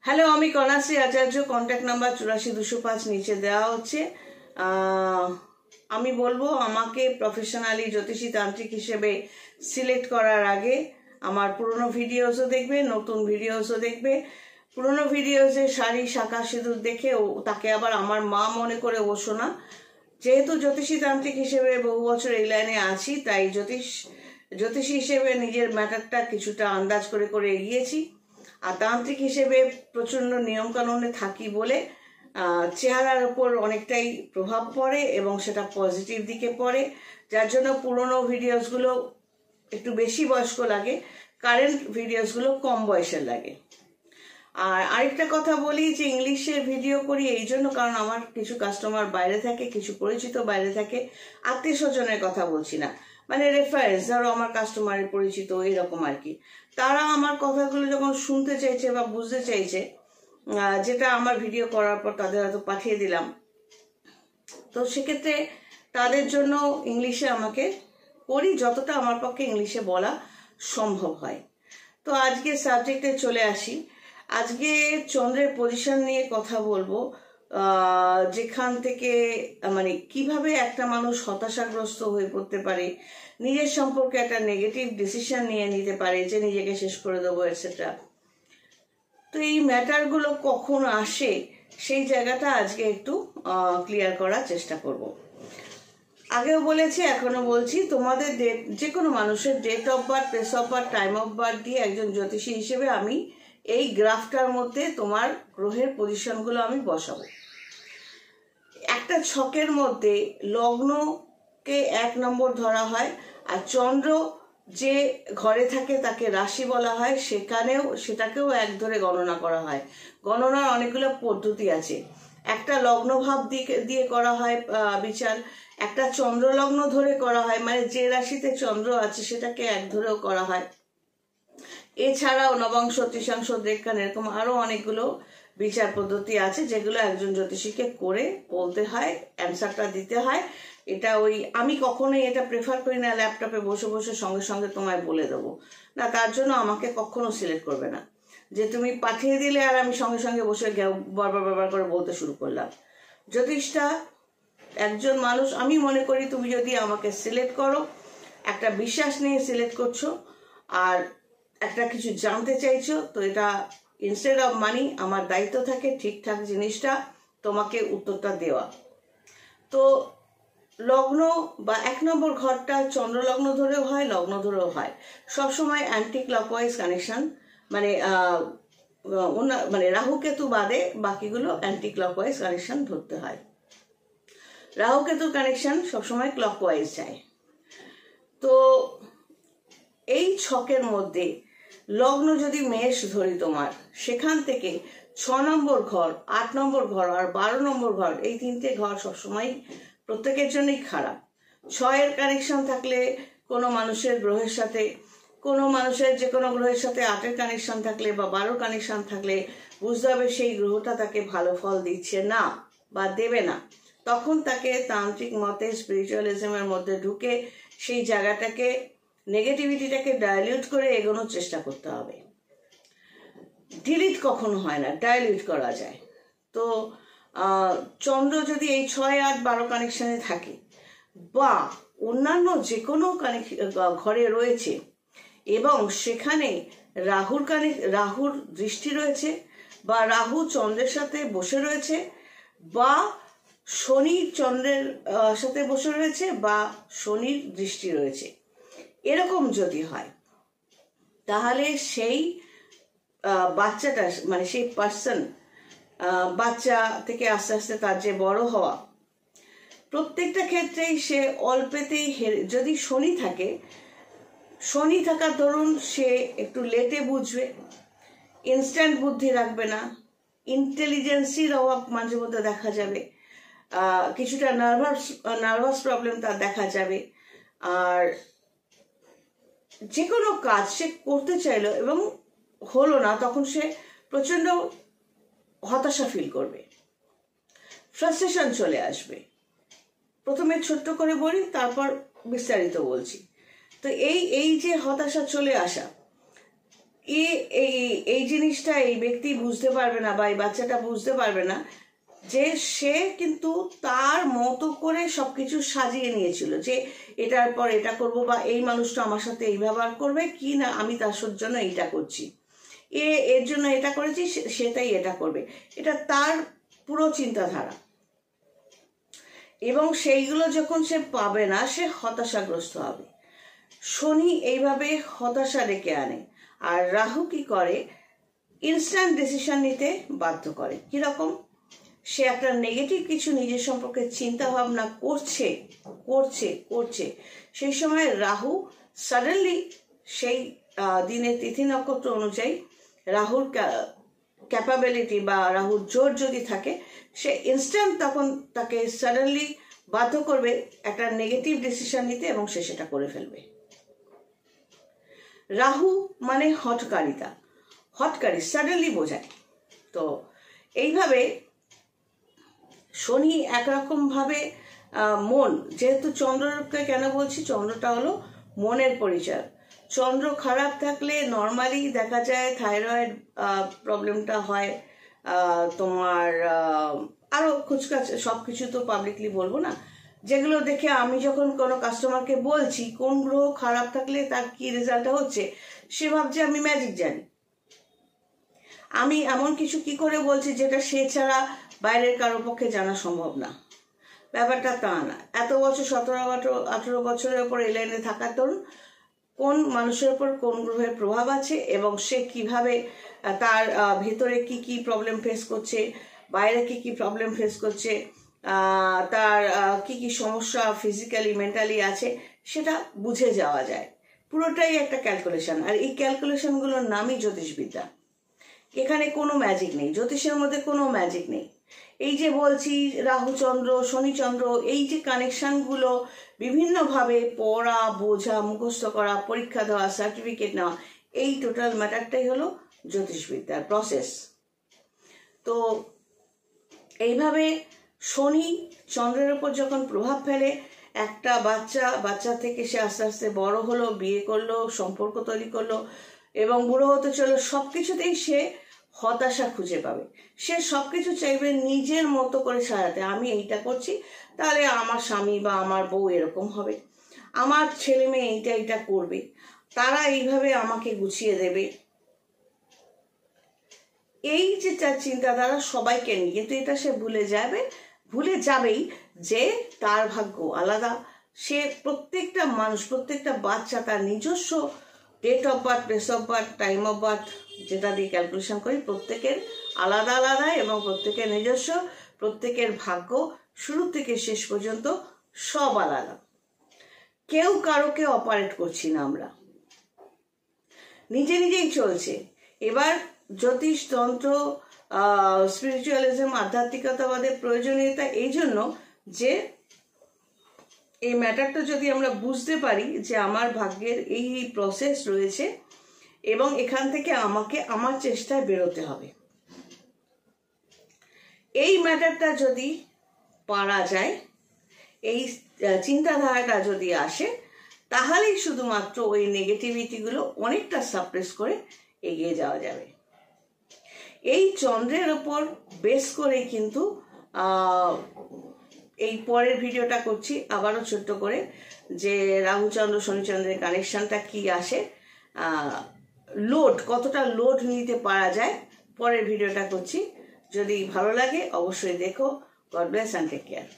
Hello, আমি কন্যাশ্রী আচার্য। Contact number 84-205 নিচে দেওয়া হচ্ছে। আমি বলবো আমাকে প্রফেশনালি জ্যোতিষী তান্ত্রিক হিসেবে সিলেক্ট করার আগে আমার পুরনো ভিডিওসও দেখবে, নতুন ভিডিওসও দেখবে। পুরনো ভিডিওসে শাড়ি শাঁখা সিঁদুর দেখে তাকে আবার আমার মা মনে করে বসো না। যেহেতু জ্যোতিষী তান্ত্রিক হিসেবে বহু বছর এই লাইনে আছি, তাই জ্যোতিষী হিসেবে নিজের ম্যাটারটা কিছুটা আন্দাজ করে করে এগিয়েছি। আর তান্ত্রিক হিসেবে প্রচণ্ড নিয়মকানুনে থাকি বলে চেহারার ওপর অনেকটাই প্রভাব পড়ে এবং সেটা পজিটিভ দিকে পড়ে, যার জন্য পুরনো ভিডিওসগুলো একটু বেশি বয়স্ক লাগে, কারেন্ট ভিডিওসগুলো কম বয়সের লাগে। আর আরেকটা কথা বলি যে ইংলিশের ভিডিও করি এই জন্য কারণ আমার কিছু কাস্টমার বাইরে থাকে, কিছু পরিচিত বাইরে থাকে। আত্মীয় স্বজনের কথা বলছি না, মানে রেফারেন্স, ধরো আমার কাস্টমারের পরিচিত এরকম আর কি। তারা আমার কথাগুলো যখন শুনতে চাইছে বা বুঝতে চাইছে, যেটা আমার ভিডিও করার পর তাদের হয়তো পাঠিয়ে দিলাম, তো সেক্ষেত্রে তাদের জন্য ইংলিশে আমাকে করি যতটা আমার পক্ষে ইংলিশে বলা সম্ভব হয়। তো আজকে সাবজেক্টে চলে আসি। আজকে চন্দ্রের পজিশন নিয়ে কথা বলবো, যেখান থেকে মানে কিভাবে একটা মানুষ হতাশাগ্রস্ত হয়ে পড়তে পারে, নিজের সম্পর্কে একটা নেগেটিভ ডিসিশন নিয়ে নিতে পারে যে নিজেকে শেষ করে দেবো এটসেট্রা। তো এই ম্যাটারগুলো কখন আসে সেই জায়গাটা আজকে একটু ক্লিয়ার করার চেষ্টা করব। আগেও বলেছি, এখনো বলছি, তোমাদের ডেট, যে কোনো মানুষের date of birth, place of birth, time of birth দিয়ে একজন জ্যোতিষী হিসেবে আমি এই গ্রাফটার মধ্যে তোমার গ্রহের পজিশনগুলো আমি বসাবো। একটা ছকের মধ্যে লগ্নকে 1 নম্বর ধরা হয়, আর চন্দ্র যে ঘরে থাকে তাকে রাশি বলা হয়, সেটাকেও 1 ধরে গণনা করা হয়। গণনার অনেকগুলো পদ্ধতি আছে। একটা লগ্নভাব দিয়ে করা হয় বিচার, একটা চন্দ্র লগ্ন ধরে করা হয়, মানে যে রাশিতে চন্দ্র আছে সেটাকে 1 ধরেও করা হয়। এছাড়াও নবাংশ, তৃতীয়াংশ, দেখান, এরকম আরো অনেকগুলো বিচার পদ্ধতি আছে যেগুলো একজন জ্যোতিষীকে করে বলতে হয়, অ্যান্সারটা দিতে হয়। এটা আমি কখনোই এটা প্রেফার করি না ল্যাপটপে বসে বসে সঙ্গে সঙ্গে তোমায় বলে দেবো না। তার জন্য আমাকে কখনো সিলেক্ট করবে না যে তুমি পাঠিয়ে দিলে আর আমি সঙ্গে সঙ্গে বসে বারবার করে বলতে শুরু করলাম। জ্যোতিষটা একজন মানুষ, আমি মনে করি তুমি যদি আমাকে সিলেক্ট করো, একটা বিশ্বাস নিয়ে সিলেক্ট করছো আর একটা কিছু জানতে চাইছো, তো এটা ইনস্টেড অফ মানি আমার দায়িত্ব থাকে ঠিকঠাক জিনিসটা তোমাকে উত্তরটা দেওয়া। তো লগ্ন বা 1 নম্বর ঘরটা চন্দ্র লগ্ন ধরেও হয়, লগ্ন ধরেও হয়। সবসময় অ্যান্টি ক্লকওয়াইজ কানেকশন, মানে রাহু কেতু বাদে বাকিগুলো অ্যান্টি ক্লকওয়াইজ কানেকশন ধরতে হয়। রাহু কেতুর কানেকশন সবসময় ক্লকওয়াইজ যায়। তো এই ছকের মধ্যে লগ্ন যদি মেষ ধরি তোমার, সেখান থেকে 6 নম্বর ঘর, 8 নম্বর ঘর আর 12 নম্বর ঘর, এই 3টে ঘর সবসময় প্রত্যেকের জন্যই খারাপ। 6-এর কানেকশন থাকলে কোনো মানুষের গ্রহের সাথে, কোনো মানুষের যে কোনো গ্রহের সাথে 8-এর কানেকশন থাকলে বা 12 কানেকশন থাকলে বুঝতে হবে সেই গ্রহটা তাকে ভালো ফল দিচ্ছে না বা দেবে না। তখন তাকে তান্ত্রিক মতে, স্পিরিচুয়ালিজমের মধ্যে ঢুকে সেই জায়গাটাকে, নেগেটিভিটিটাকে ডাইলিউট করে এগোনোর চেষ্টা করতে হবে। ডিলিট কখনো হয় না, ডাইলিউট করা যায়। তো চন্দ্র যদি এই 6, 8, 12 কানেকশনে থাকে বা অন্যান্য যে কোনো ঘরে রয়েছে এবং সেখানে রাহুর দৃষ্টি রয়েছে বা রাহু চন্দ্রের সাথে বসে রয়েছে বা শনি চন্দ্রের সাথে বসে রয়েছে বা শনির দৃষ্টি রয়েছে, এরকম যদি হয়, তাহলে সেই বাচ্চাটা, মানে সেই পার্সন, বাচ্চা থেকে আস্তে আস্তে তার যে বড় হওয়া, প্রত্যেকটা ক্ষেত্রেই সে অল্পেতেই যদি শনি থাকে, শনি থাকার দরুন সে একটু লেটে বুঝবে, ইনস্ট্যান্ট বুদ্ধি রাখবে না, ইন্টেলিজেন্সির অভাব মাঝে মধ্যে দেখা যাবে, কিছুটা নার্ভাস প্রবলেম তার দেখা যাবে। আর যে কোনো কাজ সে করতে চাইলো এবং হলো না, তখন সে প্রচন্ড হতাশা ফিল করবে, ফ্রাস্ট্রেশন চলে আসবে। প্রথমে ছোট্ট করে বলি, তারপর বিস্তারিত বলছি। তো এই যে হতাশা চলে আসা, এই জিনিসটা এই ব্যক্তি বুঝতে পারবে না বা এই বাচ্চাটা বুঝতে পারবে না যে সে কিন্তু তার মতো করে সবকিছু সাজিয়ে নিয়েছিল, যে এটার পর এটা করব বা এই মানুষটা আমার সাথে এই ব্যবহার করবে কি না, আমি তার জন্য এইটা করছি, এর জন্য এটা করেছি, সেটাই এটা করবে। এটা তার পুরো চিন্তাধারা। এবং সেইগুলো যখন সে পাবে না, সে হতাশাগ্রস্ত হবে। শনি এইভাবে হতাশা ডেকে আনে। আর রাহু কি করে, ইনস্ট্যান্ট ডিসিশন নিতে বাধ্য করে। কিরকম, সে একটা নেগেটিভ কিছু নিজের সম্পর্কে চিন্তা ভাবনা করছে করছে করছে সেই সময় রাহু সাডেনলি সেই দিনের তিথি নক্ষত্র অনুযায়ী রাহুর ক্যাপাবিলিটি বা রাহুর জোর যদি থাকে, সে ইনস্ট্যান্ট তখন তাকে সাডেনলি বাধ্য করবে একটা নেগেটিভ ডিসিশন নিতে এবং সে সেটা করে ফেলবে। রাহু মানে হঠকারিতা, হঠকারী, সাডেনলি বোঝায়। তো এইভাবে শনি একরকম ভাবে মন, যেহেতু চন্দ্রকে কেন বলছি, চন্দ্রটা হলো মনের পরিচয়। চন্দ্র খারাপ থাকলে নর্মালি দেখা যায় থাইরয়েড প্রবলেমটা হয়, তোমার আরো খুচকাচ সবকিছু তো পাবলিকলি বলবো না, যেগুলো দেখে আমি যখন কোনো কাস্টমারকে বলছি কোন গ্রহ খারাপ থাকলে তার কি রেজাল্টটা হচ্ছে, সে ভাবছে আমি ম্যাজিক জানি, আমি এমন কিছু কি করে বলছি যেটা সে ছাড়া বাইরের কারো পক্ষে জানা সম্ভব না। ব্যাপারটা তা না। এত বছর 17-18 বছরের উপর এই লাইনে থাকার দরুন কোন মানুষের উপর কোন গ্রহের প্রভাব আছে এবং সে কিভাবে তার ভিতরে কি কি প্রবলেম ফেস করছে, বাইরে কি কি প্রবলেম ফেস করছে, তার কি কি সমস্যা ফিজিক্যালি মেন্টালি আছে, সেটা বুঝে যাওয়া যায়। পুরোটাই একটা ক্যালকুলেশন। আর এই ক্যালকুলেশনগুলোর নামই জ্যোতিষবিদ্যা। এখানে কোনো ম্যাজিক নেই, জ্যোতিষের মধ্যে কোনো ম্যাজিক নেই। এই যে বলছি রাহুচন্দ্র শনিচন্দ্র, এই যে কানেকশনগুলো বিভিন্নভাবে পড়া, বোঝা, মুখস্থ করা, পরীক্ষা দেওয়া, সার্টিফিকেট নেওয়া, এই টোটাল ম্যাটারটাই হলো জ্যোতিষবিদ্যার প্রসেস। তো এইভাবে শনি চন্দ্রের উপর যখন প্রভাব ফেলে, একটা বাচ্চা থেকে সে আস্তে আস্তে বড় হলো, বিয়ে করলো, সম্পর্ক তৈরি করলো এবং বুড়ো হতে চলো, সবকিছুতেই সে হতাশা খুঁজে পাবে। সে সবকিছু চাইবে নিজের মতো করে সাজাতে। আমি এইটা করছি, তাহলে আমার স্বামী বা আমার বউ এরকম হবে, আমার ছেলে মেয়ে এইটা করবে, তারা এইভাবে আমাকে গুছিয়ে দেবে। এই যে তার চিন্তাধারা সবাইকে নিয়ে, কিন্তু এটা সে ভুলে যাবেই যে তার ভাগ্য আলাদা। সে প্রত্যেকটা মানুষ, প্রত্যেকটা বাচ্চা তার নিজস্ব date of birth, place of birth, time of birth যেটা দিয়ে ক্যালকুলেশন করি, প্রত্যেকের আলাদা আলাদা এবং প্রত্যেকের নিজস্ব, প্রত্যেকের ভাগ্য শুরু থেকে শেষ পর্যন্ত সব আলাদা। কেউ কারোকে অপারেট করছি না, আমরা নিজেই চলছে। এবার জ্যোতিষ, তন্ত্র, স্পিরিচুয়ালিজম, আধ্যাত্মিকতাবাদের প্রয়োজনীয়তা এই জন্য যে এই ম্যাটারটা যদি আমরা বুঝতে পারি যে আমার ভাগ্যের এই প্রসেস রয়েছে এবং এখান থেকে আমাকে আমার চেষ্টায় বেরোতে হবে, এই ম্যাটারটা যদি পারা যায়, এই চিন্তাধারাটা যদি আসে, তাহলেই শুধুমাত্র ওই নেগেটিভিটিগুলো অনেকটা সাপ্রেস করে এগিয়ে যাওয়া যাবে। এই চন্দ্রের ওপর বেস করেই কিন্তু এই পরের ভিডিওটা করছি আবারও ছোট্ট করে, যে রাহুচন্দ্র শনিচন্দ্রের কানেকশনটা কি আসে, কতটা লোড নিতে পারা যায়, পরের ভিডিওটা করছি। যদি ভালো লাগে অবশ্যই দেখো। God bless and take care.